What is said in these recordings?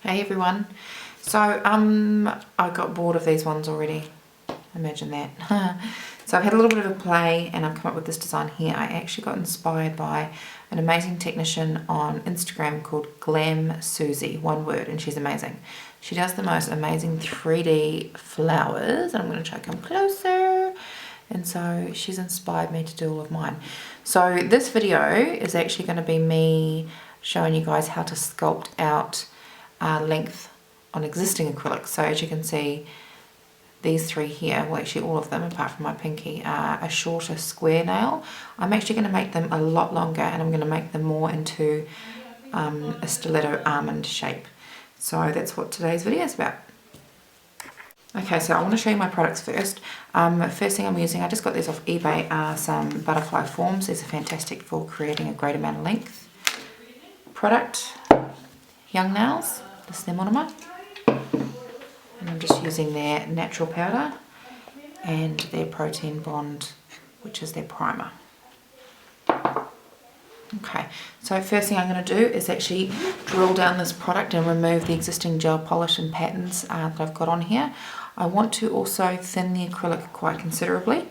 Hey everyone. So I got bored of these ones already. Imagine that. So I've had a little bit of a play and I've come up with this design here. I actually got inspired by an amazing technician on Instagram called Glam Susie, one word, and she's amazing. She does the most amazing 3D flowers. I'm going to try to come closer. And so she's inspired me to do all of mine. So this video is actually going to be me showing you guys how to sculpt out length on existing acrylics. So as you can see, these three here, well actually all of them apart from my pinky, are a shorter square nail. I'm actually going to make them a lot longer and I'm going to make them more into a stiletto almond shape. So that's what today's video is about. Okay, so I want to show you my products first. First thing I'm using, I just got these off eBay, are some butterfly forms. These are fantastic for creating a great amount of length. Product, Young Nails, this is their monomer. And I'm just using their natural powder and their protein bond, which is their primer. Okay, so first thing I'm going to do is actually drill down this product and remove the existing gel polish and patterns that I've got on here. I want to also thin the acrylic quite considerably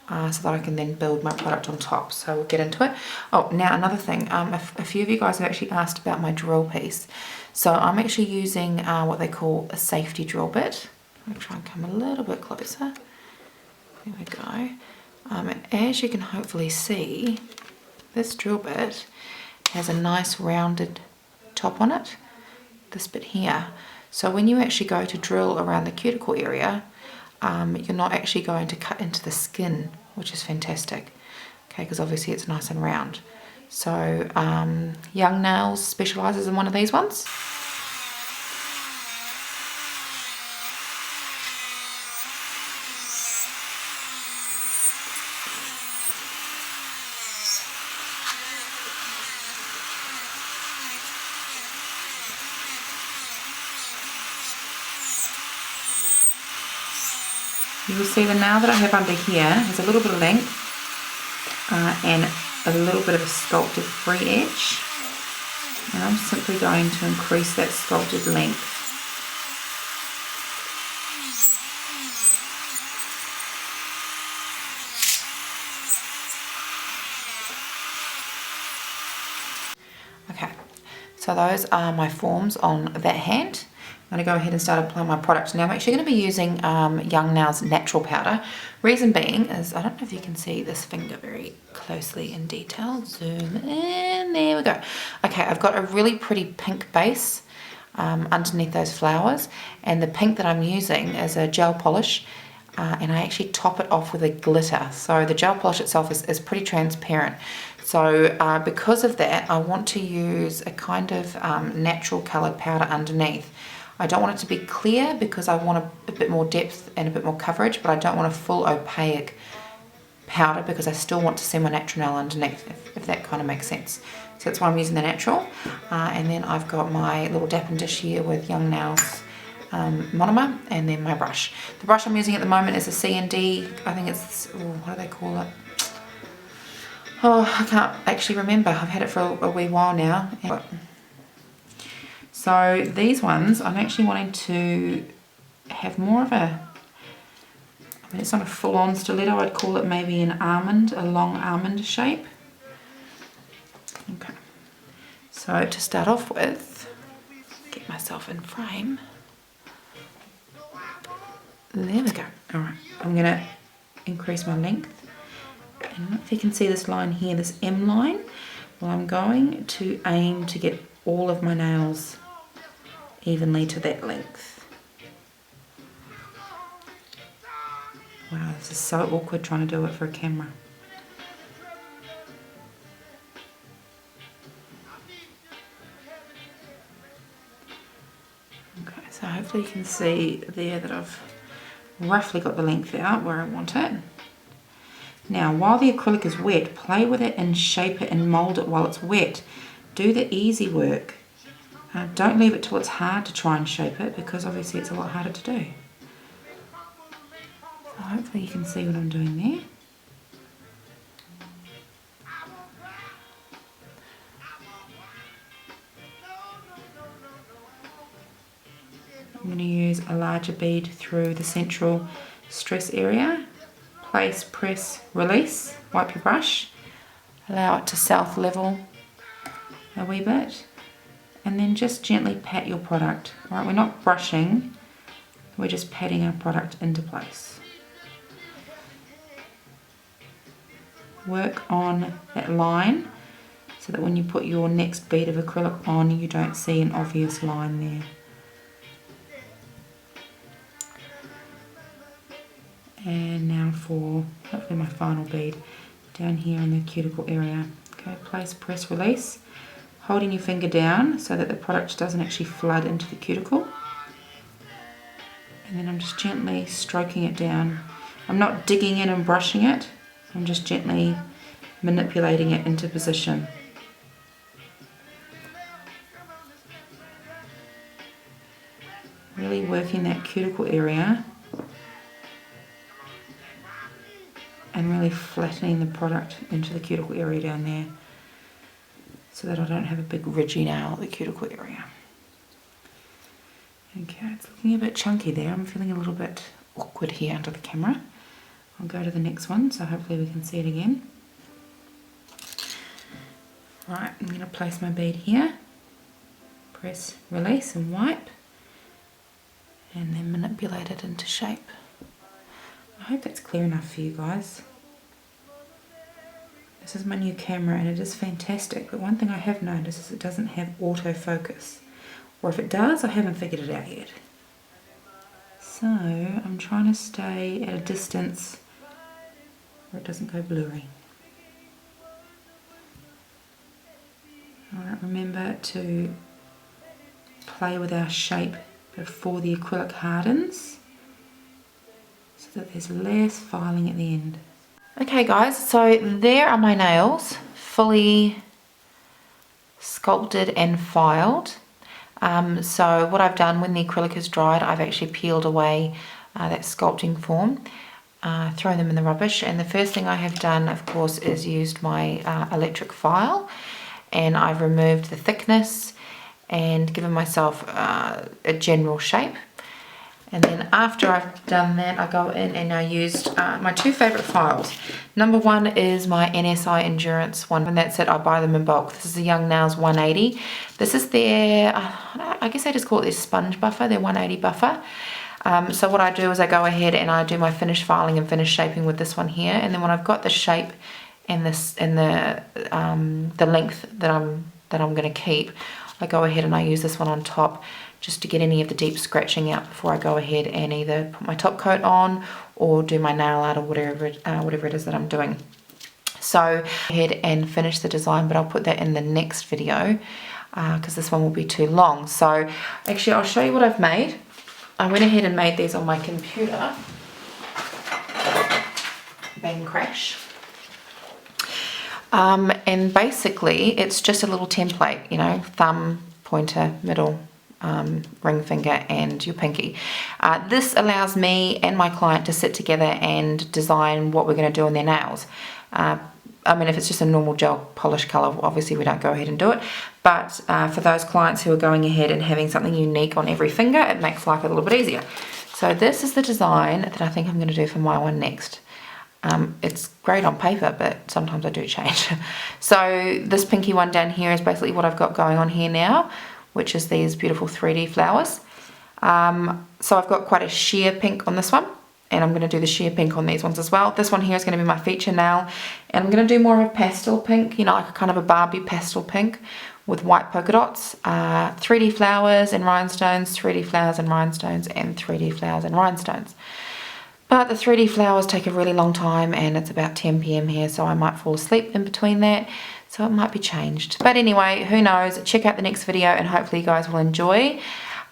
so that I can then build my product on top. So we'll get into it. Oh, now another thing, a few of you guys have actually asked about my drill piece. So I'm actually using what they call a safety drill bit. I'm going to try and come a little bit closer. There we go. And as you can hopefully see, this drill bit has a nice rounded top on it, this bit here. So when you actually go to drill around the cuticle area, you're not actually going to cut into the skin, which is fantastic, okay, because obviously it's nice and round. So Young Nails specialises in one of these ones. You will see the nail that I have under here has a little bit of length and a little bit of a sculpted free edge, and I'm simply going to increase that sculpted length. Okay, so those are my forms on that hand. I'm going to go ahead and start applying my product. Now I'm actually going to be using Young Nails natural powder. Reason being is, I don't know if you can see this finger very closely in detail. Zoom in, there we go. Okay, I've got a really pretty pink base underneath those flowers, and the pink that I'm using is a gel polish, and I actually top it off with a glitter. So the gel polish itself is pretty transparent. So because of that, I want to use a kind of natural coloured powder underneath. I don't want it to be clear because I want a bit more depth and a bit more coverage, but I don't want a full opaque powder because I still want to see my natural nail underneath, if that kind of makes sense. So that's why I'm using the natural. And then I've got my little dap and dish here with Young Nails monomer, and then my brush. The brush I'm using at the moment is a C&D, I think it's, what do they call it? Oh, I can't actually remember. I've had it for a wee while now. So these ones, I'm actually wanting to have more of a, I mean it's not a full-on stiletto, I'd call it maybe an almond, a long almond shape. Okay, so to start off with, get myself in frame. There we go. Alright, I'm going to increase my length. And I don't know if you can see this line here, this M line. Well, I'm going to aim to get all of my nails evenly to that length. Wow, this is so awkward trying to do it for a camera. Okay, so hopefully you can see there that I've roughly got the length out where I want it. Now, while the acrylic is wet, play with it and shape it and mould it while it's wet. Do the easy work. Don't leave it till it's hard to try and shape it, because obviously it's a lot harder to do. So hopefully you can see what I'm doing there. I'm going to use a larger bead through the central stress area. Place, press, release, wipe your brush, allow it to self-level a wee bit, and then just gently pat your product. Alright, we're not brushing, we're just patting our product into place. Work on that line so that when you put your next bead of acrylic on, you don't see an obvious line there. And now for hopefully my final bead down here in the cuticle area. Okay, place, press, release, holding your finger down so that the product doesn't actually flood into the cuticle. And then I'm just gently stroking it down. I'm not digging in and brushing it, I'm just gently manipulating it into position. Really working that cuticle area and really flattening the product into the cuticle area down there so that I don't have a big ridgy nail at the cuticle area. Okay, it's looking a bit chunky there. I'm feeling a little bit awkward here under the camera. I'll go to the next one so hopefully we can see it again. Right, I'm going to place my bead here, press, release and wipe, and then manipulate it into shape. I hope that's clear enough for you guys. This is my new camera and it is fantastic, but one thing I have noticed is it doesn't have autofocus. Or if it does, I haven't figured it out yet. So I'm trying to stay at a distance where it doesn't go blurry. Alright, remember to play with our shape before the acrylic hardens so that there's less filing at the end. Okay guys, so there are my nails, fully sculpted and filed. So what I've done when the acrylic is dried, I've actually peeled away that sculpting form, thrown them in the rubbish, and the first thing I have done, of course, is used my electric file, and I've removed the thickness and given myself a general shape. And then after I've done that, I go in and I used my two favourite files. Number one is my NSI Endurance one, and that's it. I buy them in bulk. This is the Young Nails 180. This is their, I guess I just call it their sponge buffer, their 180 buffer. So what I do is I go ahead and I do my finish filing and finish shaping with this one here, and then when I've got the shape and this and the length that I'm going to keep, I go ahead and I use this one on top just to get any of the deep scratching out before I go ahead and either put my top coat on or do my nail art or whatever it is that I'm doing. So go ahead and finish the design, but I'll put that in the next video because this one will be too long. So actually I'll show you what I've made. I went ahead and made these on my computer. Bang crash. And basically it's just a little template, you know, thumb, pointer, middle, ring finger and your pinky. This allows me and my client to sit together and design what we're going to do on their nails. I mean, if it's just a normal gel polish color, obviously we don't go ahead and do it, but for those clients who are going ahead and having something unique on every finger, it makes life a little bit easier. So this is the design that I think I'm going to do for my one next. It's great on paper, but sometimes I do change. So this pinky one down here is basically what I've got going on here now, which is these beautiful 3D flowers. So I've got quite a sheer pink on this one, and I'm going to do the sheer pink on these ones as well. This one here is going to be my feature nail, and I'm going to do more of a pastel pink, you know, like a kind of a Barbie pastel pink with white polka dots, 3D flowers and rhinestones, 3D flowers and rhinestones, and 3D flowers and rhinestones. But the 3D flowers take a really long time, and it's about 10 PM here, so I might fall asleep in between that, so it might be changed. But anyway, who knows? Check out the next video and hopefully you guys will enjoy.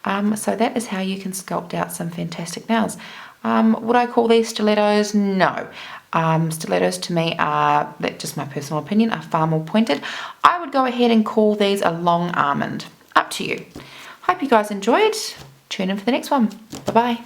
So that is how you can sculpt out some fantastic nails. Would I call these stilettos? No. Stilettos to me are, that's just my personal opinion, are far more pointed. I would go ahead and call these a long almond. Up to you. Hope you guys enjoyed. Tune in for the next one. Bye-bye.